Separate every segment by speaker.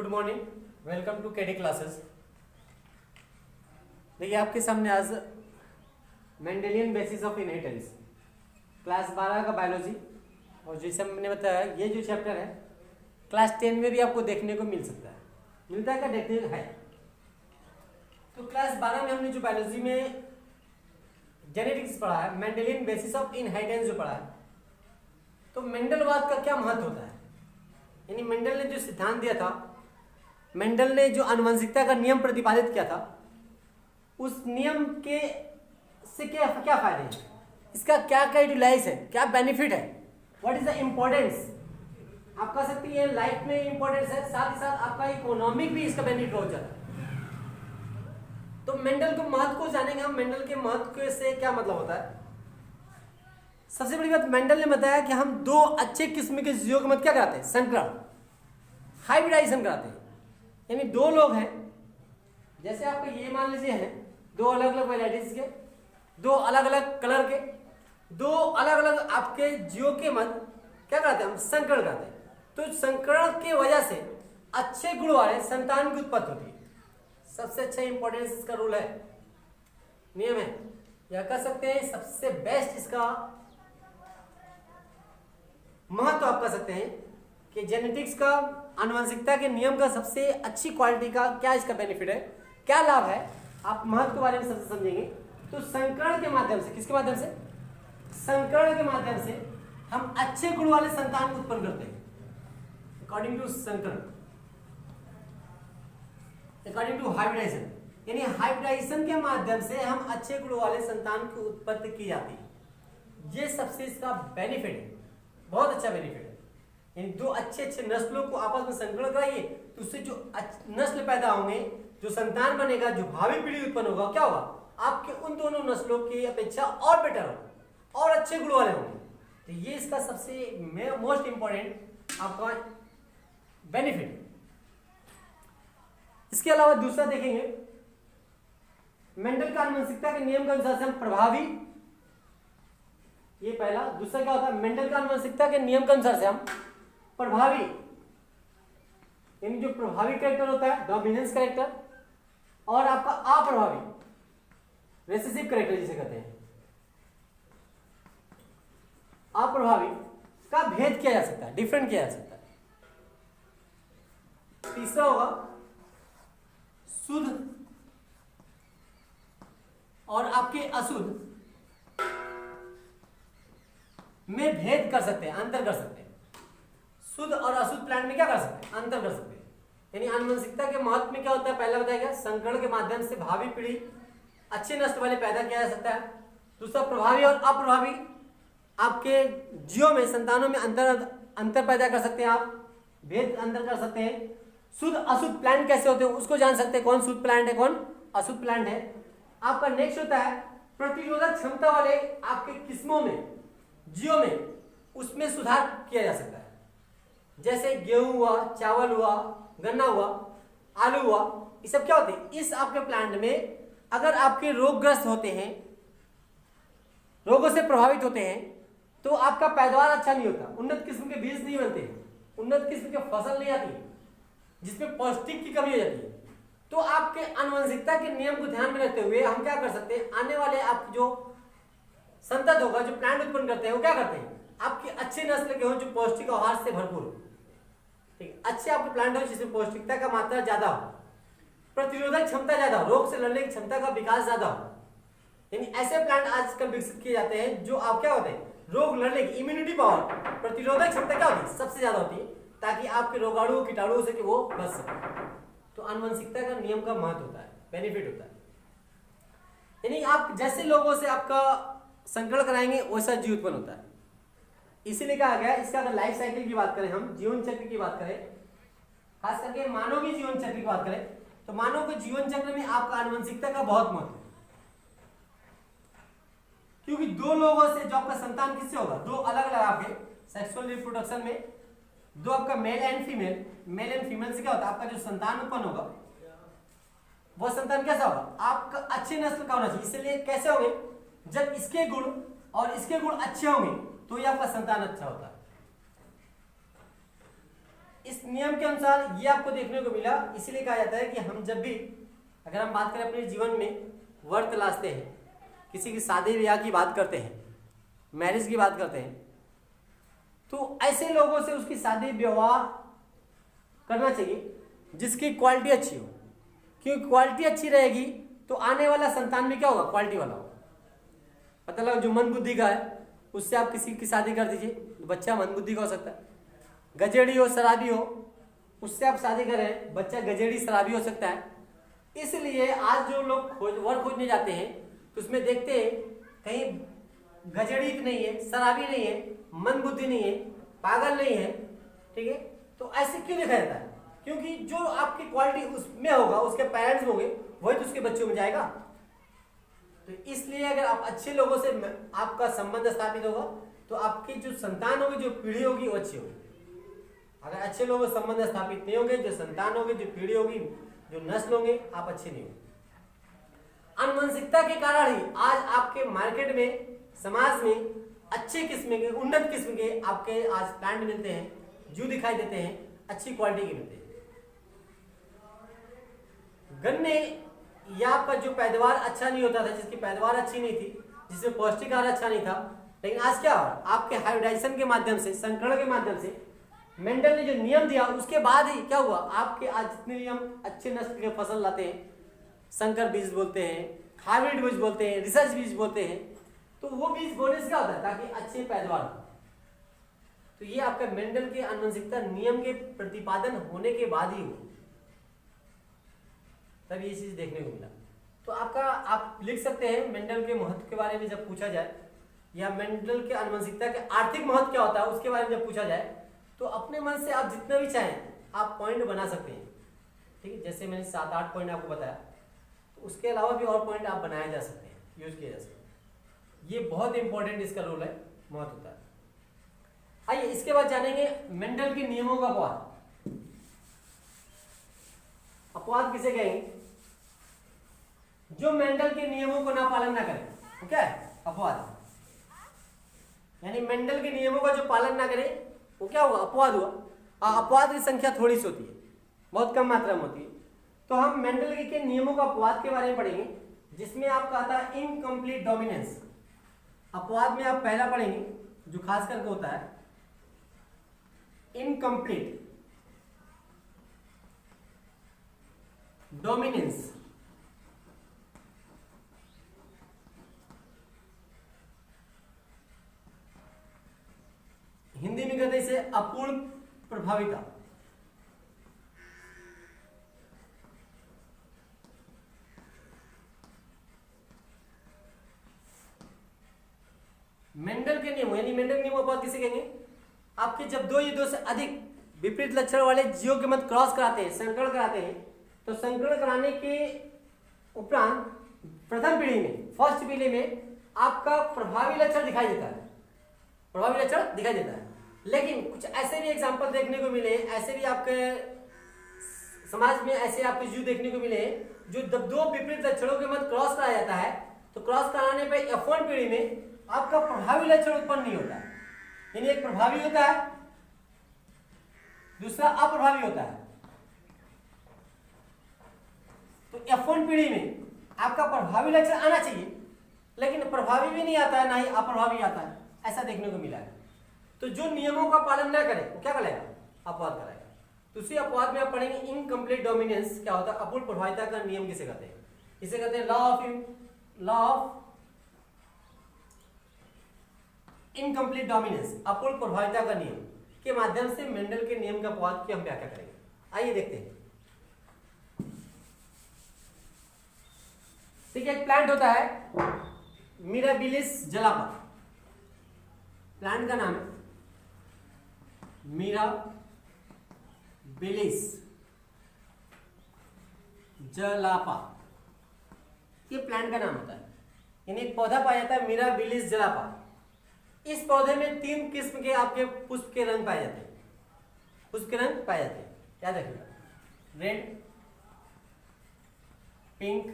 Speaker 1: Good morning, welcome to KD classes. देखिए आपके सामने आज Mendelian basis of inheritance class 12 का बायोलॉजी, और जैसे मैंने बताया ये जो चैप्टर है क्लास 10 में भी आपको देखने को मिल सकता है। मिलता है क्या? देखने है। तो क्लास 12 में हमने जो बायोलॉजी में जेनेटिक्स पढ़ा है, मेंडेलियन बेसिस ऑफ इनहेरिटेंस जो पढ़ा है, तो मेंडलवाद का क्या महत्व होता है, यानी मेंडल ने जो सिद्धांत दिया था, मेंडल ने जो आनुवंशिकता का नियम प्रतिपादित किया था, उस नियम के से क्या क्या फायदे हैं, इसका क्या क्या यूटिलाइज है, क्या बेनिफिट है, व्हाट इज द इम्पोर्टेंस। आप कह सकते हैं लाइफ में इंपॉर्टेंस है, साथ ही साथ आपका इकोनॉमिक भी इसका बेनिफिट हो जाता है। तो मेंडल को महत्व को जानेंगे हम। मेंडल के महत्व से क्या मतलब होता है। सबसे बड़ी बात, मेंडल ने बताया कि हम दो अच्छे किस्म के जीवों के मत क्या कराते हैं, संकरण, हाइब्रिडाइजेशन कराते हैं। यानी दो लोग हैं, जैसे आपको ये मान लीजिए हैं दो अलग अलग वेराइटीज के, दो अलग अलग कलर के, दो अलग अलग आपके जीवों के मत क्या कराते हैं, हम संकरण कराते हैं। तो संकरण की वजह से अच्छे गुण वाले संतान की उत्पत्ति होती है। सबसे अच्छा इंपॉर्टेंस इसका रूल है, नियम है, या कह सकते हैं सबसे बेस्ट इसका महत्व आप कह सकते हैं कि जेनेटिक्स का, आनुवंशिकता के नियम का सबसे अच्छी क्वालिटी का क्या इसका बेनिफिट है, क्या लाभ है, आप महत्व के बारे में सबसे समझेंगे। तो संकरण के माध्यम से, किसके माध्यम से, संकरण के माध्यम से हम अच्छे गुण वाले संतान को उत्पन्न करते हैं। अकॉर्डिंग टू संकरण, अकॉर्डिंग टू हाइब्रिडाइजेशन, यानी हाइब्रिडाइजेशन के माध्यम से हम अच्छे गुण वाले संतान की उत्पत्ति की जाती है। ये सबसे इसका बेनिफिट है, बहुत अच्छा बेनिफिट है। यानी दो अच्छे अच्छे नस्लों को आपस में संकरण कराइए तो उससे जो नस्ल पैदा होंगे, जो संतान बनेगा, जो भावी पीढ़ी उत्पन्न होगा, क्या होगा, आपके उन दोनों नस्लों की अपेक्षा और बेटर होगा और अच्छे गुण वाले होंगे। तो ये इसका सबसे मोस्ट इंपॉर्टेंट आपका बेनिफिट। इसके अलावा दूसरा देखेंगे, मेंडल का आनुवंशिकता के नियम के अनुसार से हम प्रभावी, ये पहला। दूसरा क्या होता है, मेंडल का आनुवंशिकता के नियम के अनुसार से हम प्रभावी, यानी जो प्रभावी कैरेक्टर होता है, डोमिनेंस कैरेक्टर, और आपका अप्रभावी, रेसेसिव कैरेक्टर जिसे कहते हैं, अप्रभावी का भेद किया जा सकता है, डिफरेंट किया जा सकता है। तीसरा होगा शुद्ध और आपके अशुद्ध में भेद कर सकते हैं, अंतर कर सकते हैं। शुद्ध और अशुद्ध प्लांट में क्या कर सकते हैं, अंतर कर सकते हैं। यानी आनुवंशिकता के महत्व में क्या होता है, पहला बताया गया, संकरण के माध्यम से भावी पीढ़ी अच्छे नस्ल वाले पैदा किया जा सकता है। दूसरा, प्रभावी और अप्रभावी आपके जीवों में, संतानों में अंतर पैदा कर सकते हैं, आप भेद अंतर कर सकते हैं। शुद्ध अशुद्ध प्लांट कैसे होते हैं उसको जान सकते हैं, कौन शुद्ध प्लांट है, कौन अशुद्ध प्लांट है। आपका नेक्स्ट होता है प्रतिरोधक क्षमता वाले आपके किस्मों में, जीवों में, उसमें सुधार किया जा सकता है। जैसे गेहूं हुआ, चावल हुआ, गन्ना हुआ, आलू हुआ, ये सब क्या होते हैं, इस आपके प्लांट में अगर आपके रोगग्रस्त होते हैं, रोगों से प्रभावित होते हैं, तो आपका पैदावार अच्छा नहीं होता, उन्नत किस्म के बीज नहीं बनते, उन्नत किस्म की फसल नहीं आती, जिसमें पौष्टिक की कमी हो जाती है। तो आपके आनुवंशिकता के नियम को ध्यान में रखते हुए हम क्या कर सकते हैं, आने वाले आप जो संतत होगा, जो प्लांट उत्पन्न करते हैं, वो क्या करते हैं, आपके अच्छे नस्ल के हो, जो पौष्टिक आहार से भरपूर हो, ठीक, अच्छे आपके प्लांट हो जिसमें पौष्टिकता का मात्रा ज्यादा हो, प्रतिरोधक क्षमता ज्यादा हो, रोग से लड़ने की क्षमता का विकास ज्यादा हो। यानी ऐसे प्लांट आजकल विकसित किए जाते हैं जो आप क्या होते हैं, रोग लड़ने की इम्यूनिटी पावर, प्रतिरोधक क्षमता क्या होती है, सबसे ज्यादा होती है, ताकि आपके रोगाणु कीटाणुओं से कि वो बच सके। तो आनुवंशिकता का नियम का महत्व होता है, बेनिफिट होता है। यानी आप जैसे लोगों से आपका संकरण कराएंगे वैसा जीव उत्पन्न होता है। इसीलिए कहा गया, इसका अगर लाइफ साइकिल की बात करें, हम जीवन चक्र की बात करें, खास करके मानव की जीवन चक्र की बात करें, तो मानव के जीवन चक्र में आपका आनुवंशिकता का बहुत महत्व है। क्योंकि दो लोगों से जो आपका संतान किससे होगा, दो अलग अलग आपके सेक्सुअल रिप्रोडक्शन में दो आपका male and female, male and female से क्या होता है, आपका जो संतान उत्पन्न होगा वो संतान कैसा होगा, आपका अच्छे नस्ल का होना चाहिए। इसलिए कैसे होंगे, जब इसके गुण और इसके गुण अच्छे होंगे तो ये आपका संतान अच्छा होता है। इस नियम के अनुसार ये आपको देखने को मिला, इसीलिए कहा जाता है कि हम जब भी, अगर हम बात करें अपने जीवन में वर तलाशते हैं, किसी की शादी ब्याह की बात करते हैं, मैरिज की बात करते हैं, तो ऐसे लोगों से उसकी शादी विवाह करना चाहिए जिसकी क्वालिटी अच्छी हो, क्योंकि क्वालिटी अच्छी रहेगी तो आने वाला संतान भी क्या होगा, क्वालिटी वाला होगा। पता लगा जो मन बुद्धि का है उससे आप किसी की शादी कर दीजिए, तो बच्चा मन बुद्धि का हो सकता है। गजेड़ी हो, शराबी हो, उससे आप शादी करें, बच्चा गजेड़ी शराबी हो सकता है। इसलिए आज जो लोग वर खोजने जाते हैं तो उसमें देखते हैं कहीं गजेड़ी नहीं है, शराबी नहीं है, मन बुद्धि नहीं है, पागल नहीं है, ठीक है। तो ऐसे क्यों देखा जाता है? क्योंकि जो आपकी क्वालिटी उसमें होगा, उसके पेरेंट्स होंगे, वही तो उसके बच्चों में जाएगा। तो इसलिए अगर आप अच्छे लोगों से आपका संबंध स्थापित होगा तो आपकी जो संतान होगी, जो पीढ़ी होगी, वो अच्छी होगी। अगर अच्छे लोगों से संबंध स्थापित नहीं होंगे, जो संतान होगी, जो पीढ़ी होगी, जो नस्ल होंगे, आप अच्छे नहीं होंगे। अनुवंशिकता के कारण ही आज आपके मार्केट में, समाज में अच्छे किस्म के, उन्नत किस्म के आपके आज प्लांट मिलते हैं, जू दिखाई देते हैं, अच्छी क्वालिटी के मिलते हैं। गन्ने या आपका जो पैदावार अच्छा नहीं होता था, जिसकी पैदावार अच्छी नहीं थी, जिसमें पौष्टिक आहार अच्छा नहीं था, लेकिन आज क्या हुआ, आपके हाइब्रिडाइजेशन के माध्यम से, संकरण के माध्यम से, मेंडल ने जो नियम दिया उसके बाद ही क्या हुआ, आपके आज जितने भी हम अच्छे नस्ल के फसल लाते हैं, संकर बीज बोलते हैं, हाइब्रिड बीज बोलते हैं, रिसर्च बीज बोलते हैं, तो वो बीज बोने से क्या होता है, ताकि अच्छी पैदावार हो। तो ये आपका मेंडल के आनुवंशिकता नियम के प्रतिपादन होने के बाद ही हुआ, तब ये चीज देखने को मिला। तो आपका, आप लिख सकते हैं मेंडल के महत्व के बारे में जब पूछा जाए, या मेंडल के आनुवंशिकता के आर्थिक महत्व क्या होता है उसके बारे में जब पूछा जाए, तो अपने मन से आप जितना भी चाहें आप पॉइंट बना सकते हैं, ठीक है। जैसे मैंने 7-8 पॉइंट आपको बताया, तो उसके अलावा भी और पॉइंट आप बनाए जा सकते हैं, यूज किए जा सकते हैं। ये बहुत इंपॉर्टेंट इसका रोल है, महत्व होता है। आइए इसके बाद जानेंगे मेंडल के नियमों का अपवाद। अपवाद किसे कहेंगे? जो मेंडल के नियमों को ना पालन ना करे, तो क्या है अपवाद। यानी मेंडल के नियमों का जो पालन ना करे वो क्या हुआ, अपवाद हुआ। अपवाद की संख्या थोड़ी सी होती है, बहुत कम मात्रा में होती है। तो हम मेंडल के नियमों का अपवाद के बारे में पढ़ेंगे, जिसमें आपका आता है इनकम्प्लीट डोमिनेंस। अपवाद में आप पहला पढ़ेंगे जो खास करके होता है इनकम्प्लीट डोमिनेंस। हिंदी में कहते हैं इसे अपूर्ण प्रभाविता। मेंडल के नियम, यानी मेंडल के नियम अपवाद किसे कहेंगे? आपके जब दो या दो से अधिक विपरीत लक्षण वाले जीवों के मध्य क्रॉस कराते हैं, संकरण कराते हैं, तो संकरण कराने के उपरांत प्रथम पीढ़ी में, फर्स्ट पीढ़ी में आपका प्रभावी लक्षण दिखाई देता है, प्रभावी लक्षण दिखाई देता है। लेकिन कुछ ऐसे भी एग्जाम्पल देखने को मिले, ऐसे भी आपके समाज में ऐसे आपके जीव देखने को मिले जो जब दो विपरीत लक्षणों के मध्य क्रॉस कराया जाता है, तो क्रॉस कराने पे F1 पीढ़ी में आपका प्रभावी लक्षण उत्पन्न नहीं होता है। यानी एक प्रभावी होता है, दूसरा अप्रभावी होता है। तो F1 पीढ़ी में आपका प्रभावी लक्षण आना चाहिए, लेकिन प्रभावी भी नहीं आता है, ना ही अप्रभावी आता है, ऐसा देखने को मिला है। तो जो नियमों का पालन ना करे वो क्या करेगा, अपवाद कराएगा। दूसरी अपवाद में आप पढ़ेंगे इनकम्प्लीट डोमिनेंस क्या होता है, अपूर्ण प्रभाविता का नियम किसे कहते हैं? इसे कहते हैं लॉ ऑफ इनकम्प्लीट डोमिनेंस, अपूर्ण प्रभाविता का नियम के माध्यम से मेंडल के नियम का अपवाद की हम व्याख्या करेंगे। आइए देखते हैं। ठीक है, एक प्लांट होता है मिराबिलिस जलापा, प्लांट का नाम है मिराबिलिस जलापा, ये प्लांट का नाम होता है। यानी पौधा पाया जाता है मिराबिलिस जलापा। इस पौधे में 3 किस्म के आपके पुष्प के रंग पाए जाते हैं, पुष्प के रंग पाए जाते हैं, याद रखिएगा, रेड, पिंक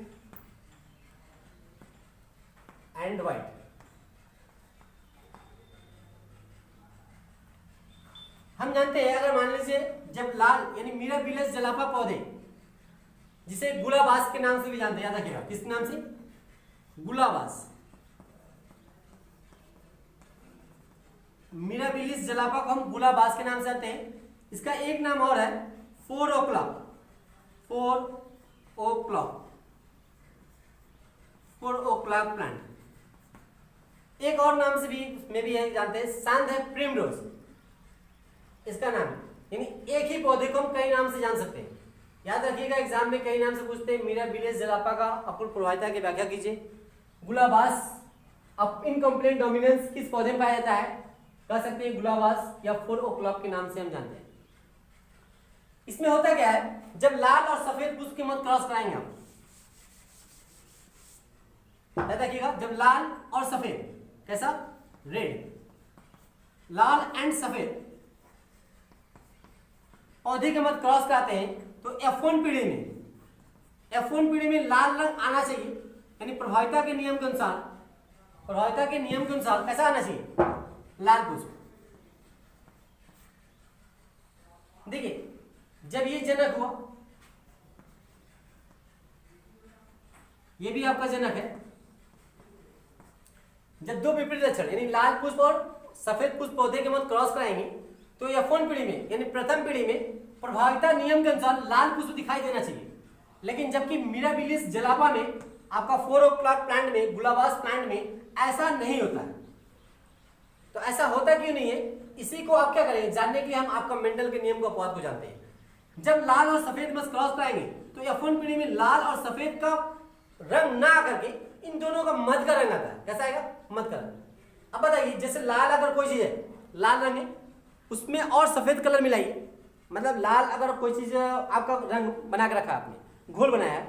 Speaker 1: एंड व्हाइट। हम जानते हैं अगर मान लीजिए जब लाल यानी मिराबिलिस जलापा पौधे, जिसे गुलाबास के नाम से भी जानते हैं, याद रखिएगा किस नाम से, गुलाबास, मिराबिलिस जलापा को हम गुलाबास के नाम से जानते हैं। इसका एक नाम और है फोर ओ क्लॉक, फोर ओ क्लॉक, फोर ओ क्लॉक प्लांट। एक और नाम से भी में भी है जानते हैं, शांत है प्रिमरोज, इसका नाम है। यानी एक ही पौधे को हम कई नाम से जान सकते हैं। याद रखिएगा एग्जाम में कई नाम से पूछते हैं। मिराबिलिस जलापा का अपूर्ण प्रभाविता की व्याख्या कीजिए। गुलाबास अब इनकम्प्लीट डोमिनेंस किस पौधे में पाया जाता है, कह सकते हैं गुलाबास या फोर ओ क्लॉक के नाम से हम जानते हैं। इसमें होता क्या है, जब लाल और सफेद पुष्प के मध्य क्रॉस कराएंगे हम, याद रखिएगा जब लाल और सफेद, कैसा, रेड, लाल एंड सफेद पौधे के मध्य क्रॉस कराते हैं तो F1 पीढ़ी में लाल रंग आना चाहिए। यानी प्रभाविता के नियम के अनुसार, प्रभाविता के नियम के अनुसार कैसा आना चाहिए, लाल पुष्प। देखिए जब ये जनक हुआ, ये भी आपका जनक है, जब दो विपरीत लक्षण यानी लाल पुष्प और सफेद पुष्प पौधे के मध्य क्रॉस कराएंगे तो F1 पीढ़ी में यानी प्रथम पीढ़ी में प्रभाविता नियम के अनुसार लाल पुष्प दिखाई देना चाहिए। लेकिन जबकि मिराबिलिस जलापा में आपका फोर ओ क्लॉक प्लांट में, गुलाबास प्लांट में ऐसा नहीं होता है। तो ऐसा होता क्यों नहीं है, इसी को आप क्या करेंगे जानने के लिए हम आपका मेंडल के नियम को अपवाद को जानते हैं। जब लाल और सफेद में क्रॉस कराएंगे तो F1 पीढ़ी में लाल और सफेद का रंग ना आकर के इन दोनों का मध्य का रंग आता है। कैसा आएगा, मध्य का रंग। अब बताइए जैसे लाल अगर कोई चीज है, लाल रंग है, उसमें और सफेद कलर मिलाइए, मतलब लाल अगर कोई चीज आपका रंग बना के रखा है आपने, घोल बनाया है,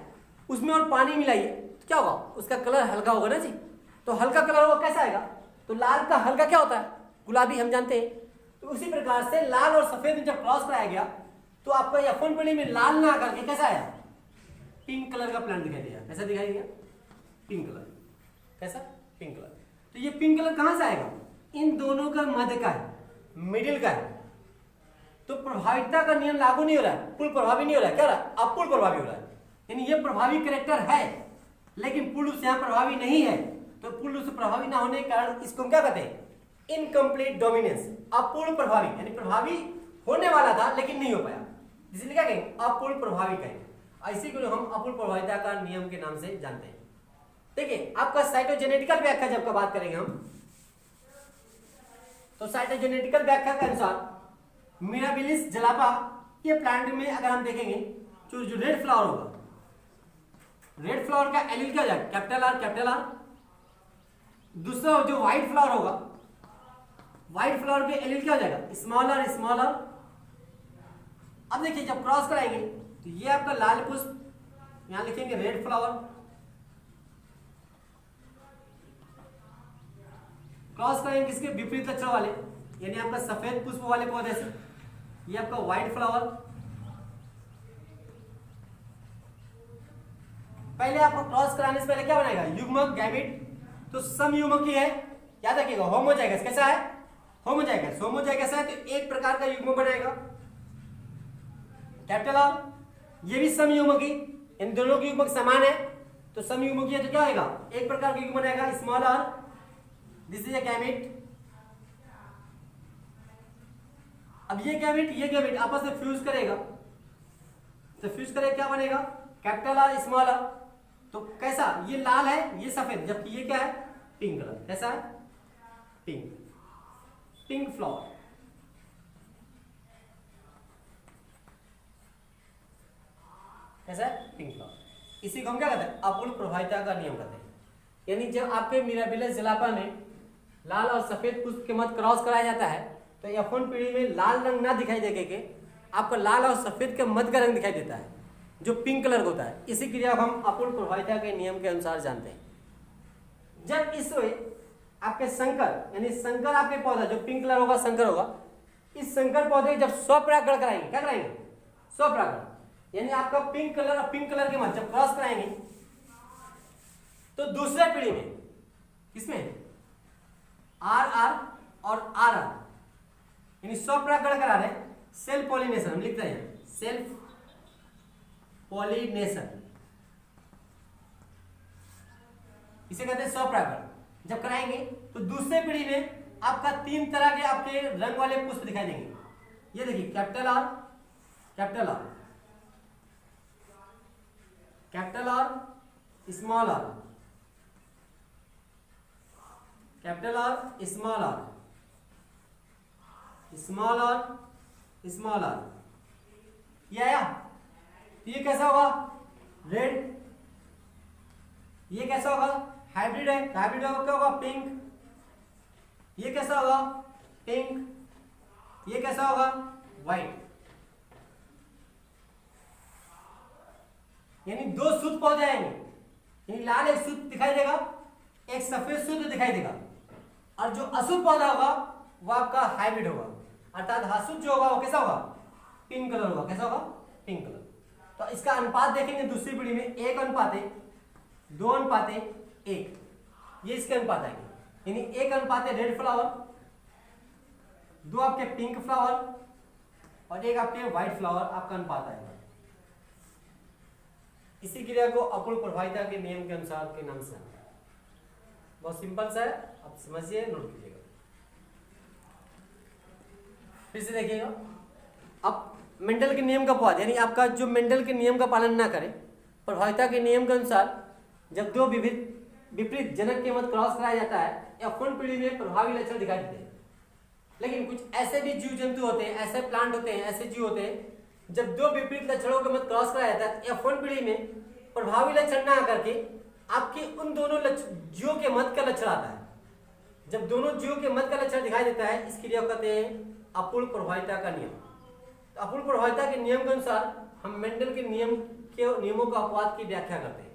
Speaker 1: उसमें और पानी मिलाइए तो क्या होगा, उसका कलर हल्का होगा ना जी। तो हल्का कलर होगा, कैसा आएगा, तो लाल का हल्का क्या होता है, गुलाबी, हम जानते हैं। तो उसी प्रकार से लाल और सफेद में जब क्रॉस कराया गया तो आपका F1 पीढ़ी में लाल ना आकर के कैसा आया, पिंक कलर का प्लांट दिखाई दिया। कैसा दिखाई दिया, पिंक कलर, कैसा, पिंक कलर। तो ये पिंक कलर कहां से आएगा, इन दोनों का मध्य का है, मिडिल का है। तो प्रभाविता का नियम लागू नहीं हो रहा है, पुल प्रभावी नहीं हो रहा है, क्या हो रहा है, अपुल प्रभावी हो रहा है। यानी ये प्रभावी कैरेक्टर है लेकिन पूर्ण रूप से यहाँ प्रभावी नहीं है। तो पूर्ण रूप से प्रभावी ना होने के कारण इसको हम क्या कहते हैं, इनकम्प्लीट डोमिनेंस, अपूर्ण प्रभावी। यानी प्रभावी होने वाला था लेकिन नहीं हो पाया, इसलिए क्या कहेंगे, अपूर्ण प्रभावी कहेंगे। इसी को हम अपूर्ण प्रभाविता का नियम के नाम से जानते हैं। देखिए आपका साइटोजेनेटिकल व्याख्या जब का बात करेंगे हम, तो साइटोजेनेटिकल व्याख्या के अनुसार मिराबिलिस जलापा ये प्लांट में अगर हम देखेंगे जो रेड फ्लावर होगा, रेड फ्लावर का एलील क्या हो जाएगा, कैपिटल आर, कैपिटल आर। दूसरा जो व्हाइट फ्लावर होगा, व्हाइट फ्लावर के एलील क्या हो जाएगा, स्मॉल आर, स्मॉल आर। अब देखिए जब क्रॉस कराएंगे तो ये आपका लाल पुष्प, यहां लिखेंगे रेड फ्लावर, क्रॉस करेंगे किसके, विपरीत लक्षण वाले, यानी आपका सफेद पुष्प वाले पौधे से। ये आपका व्हाइट फ्लावर, पहले आपको क्रॉस कराने से पहले क्या बनेगा, युग्मक, गैमेट। तो समयुग्मक ही है, याद रखिएगा। होमोजाइगस कैसा है, होमोजाइगस, होमोजाइगस है तो एक प्रकार का युग्मक बनाएगा, कैपिटल आर। ये भी समयुग्मक ही, इन दोनों की युग्मक समान है तो समयुग्मक है तो क्या आएगा, एक प्रकार का युग्मक बनेगा, small R. This is a gamete. अब ये गैमेट आपस में फ्यूज करेगा, तो फ्यूज करेगा क्या बनेगा, कैपिटल आर, स्मॉल आर। तो कैसा, ये लाल है, ये सफेद, जबकि ये क्या है, पिंक कलर। कैसा है, पिंक, पिंक फ्लावर। कैसा है, पिंक फ्लावर। इसी को हम क्या कहते हैं, अपूर्ण प्रभाविता का नियम कहते हैं। यानी जब आपके मिराबिलिस जलापा में लाल और सफेद पुष्प के मध्य क्रॉस कराया जाता है तो F1 पीढ़ी में लाल रंग ना दिखाई दे के आपको लाल और सफेद के मध्य का रंग दिखाई देता है जो पिंक कलर का होता है। इसी क्रिया को हम अपूर्ण प्रभाविता के नियम के अनुसार जानते हैं। जब इस आपके संकर यानी संकर आपके पौधा जो पिंक कलर होगा, संकर होगा, इस संकर पौधे जब स्वपरागण कराएंगे, क्या कराएंगे, स्वपरागण। यानी आपका पिंक कलर और पिंक कलर के मध्य जब क्रॉस कराएंगे तो दूसरे पीढ़ी में किसमें, आर आर और आर आर, यानी स्वपरागण करा रहे, सेल्फ पॉलिनेशन हम लिखते हैं, सेल्फ पॉलिनेशन, इसे कहते हैं स्वपरागण। जब कराएंगे तो दूसरे पीढ़ी में आपका 3 तरह के आपके रंग वाले पुष्प दिखाई देंगे। ये देखिए capital R, capital R, capital R, small R, capital R, small R, small R, small R. ये आया। ये कैसा होगा? रेड। ये कैसा होगा? हाइब्रिड है, हाइब्रिड होगा क्या होगा? पिंक। ये कैसा होगा? पिंक। ये कैसा होगा? व्हाइट। यानी 2 शुद्ध पौधे आएंगे, यानी लाल एक शुद्ध दिखाई देगा, एक सफेद शुद्ध दिखाई देगा, और जो अशुद्ध पौधा होगा वो आपका हाइब्रिड होगा, अर्थात अशुद्ध जो होगा वो कैसा होगा? पिंक कलर होगा। कैसा होगा? Pink colour. तो इसका अनुपात देखेंगे दूसरी पीढ़ी में 1:2, 2:1, ये इसके अनुपात आएंगे। यानी 1:1 रेड फ्लावर, 2 आपके पिंक फ्लावर और 1 आपके व्हाइट फ्लावर, आपका अनुपात आएगा। इसी क्रिया को अपूर्ण प्रभाविता के नियम के अनुसार के नाम से आता है। बहुत सिंपल सा है, आप समझिए, नोट कीजिएगा। फिर से देखिएगा, अब मेंडल के नियम का अपवाद, यानी आपका जो मेंडल के नियम का पालन ना करे, प्रभाविता के नियम के अनुसार जब 2 विपरीत जनक के मध्य क्रॉस कराया जाता है, F1 पीढ़ी में प्रभावी लक्षण दिखाई देते हैं। लेकिन कुछ ऐसे भी जीव जंतु होते हैं, ऐसे प्लांट होते हैं, ऐसे जीव होते हैं, जब 2 विपरीत लक्षणों के मध्य क्रॉस कराया जाता है, F1 पीढ़ी में प्रभावी लक्षण ना करके आपके उन दोनों जीवों के मध्य का लक्षण आता है। जब दोनों जीवों के मध्य का लक्षण दिखाई देता है, इस क्रिया को कहते हैं अपूर्ण प्रभाविता का नियम। तो अपूर्ण प्रभाविता के नियम के अनुसार हम मेंडल के नियमों का अपवाद की व्याख्या करते हैं।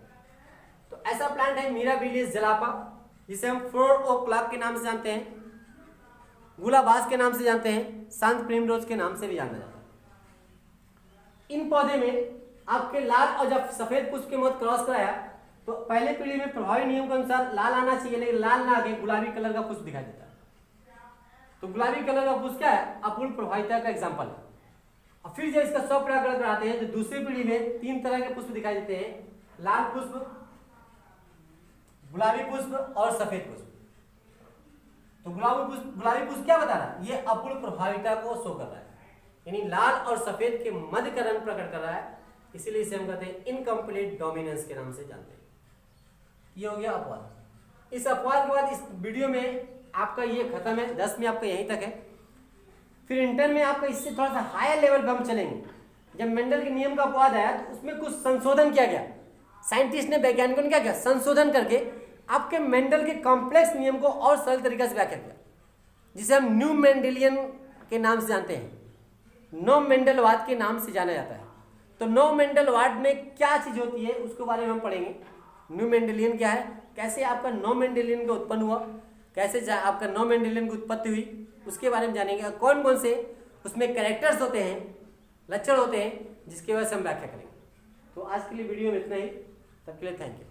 Speaker 1: तो ऐसा प्लांट है मिराबिलिस जलापा, जिसे हम फ्लोर ऑफ क्लॉक के नाम से जानते हैं, गुलाबास के नाम से जानते हैं, शांत प्रिमरोज के नाम से भी जाना जाता है। इन पौधे में आपके लाल और जब सफेद पुष्प के मध्य क्रॉस कराया तो पहले पीढ़ी में प्रभावी नियम के अनुसार लाल आना चाहिए, लेकिन लाल ना आगे गुलाबी कलर का पुष्प दिखाई देता है। तो गुलाबी कलर का पुष्प क्या है? अपूर्ण प्रभाविता का एग्जाम्पल है। और फिर जब इसका स्वपरागण कराते हैं तो दूसरी पीढ़ी में 3 तरह के पुष्प दिखाई देते हैं, लाल पुष्प, गुलाबी पुष्प और सफेद पुष्प। तो गुलाबी पुष्प क्या बता रहा है? ये अपूर्ण प्रभाविता को शो कर रहा है, यानी लाल और सफेद के मध्य का रंग प्रकट कर रहा है, इसीलिए इसे हम कहते हैं इनकम्प्लीट डोमिनेंस के नाम से जानते हैं। ये हो गया अपवाद। इस अपवाद के बाद इस वीडियो में आपका ये खत्म है, 10 में आपका यहीं तक है। फिर इंटर में आपका इससे थोड़ा सा हायर लेवल पर हम चलेंगे। जब मेंडल के नियम का अपवाद आया तो उसमें कुछ संशोधन किया गया, साइंटिस्ट ने, वैज्ञानिकों ने क्या किया? संशोधन करके आपके मेंडल के कॉम्प्लेक्स नियम को और सरल तरीके से व्याख्या किया, जिसे हम न्यू मेंडेलियन के नाम से जानते हैं, नौ मेंडलवाद के नाम से जाना जाता है। तो नौ मेंडलवाद में क्या चीज होती है उसके बारे में हम पढ़ेंगे। न्यू मेंडेलियन क्या है, कैसे आपका नौ मेंडेलियन का उत्पन्न हुआ, कैसे आपका नौ मेंडेलियन की उत्पत्ति हुई, उसके बारे में जानेंगे। कौन कौन से उसमें कैरेक्टर्स होते हैं, लक्षण होते हैं, जिसकी वजह से हम व्याख्या करेंगे। तो आज के लिए वीडियो में इतना ही, तब के लिए थैंक यू।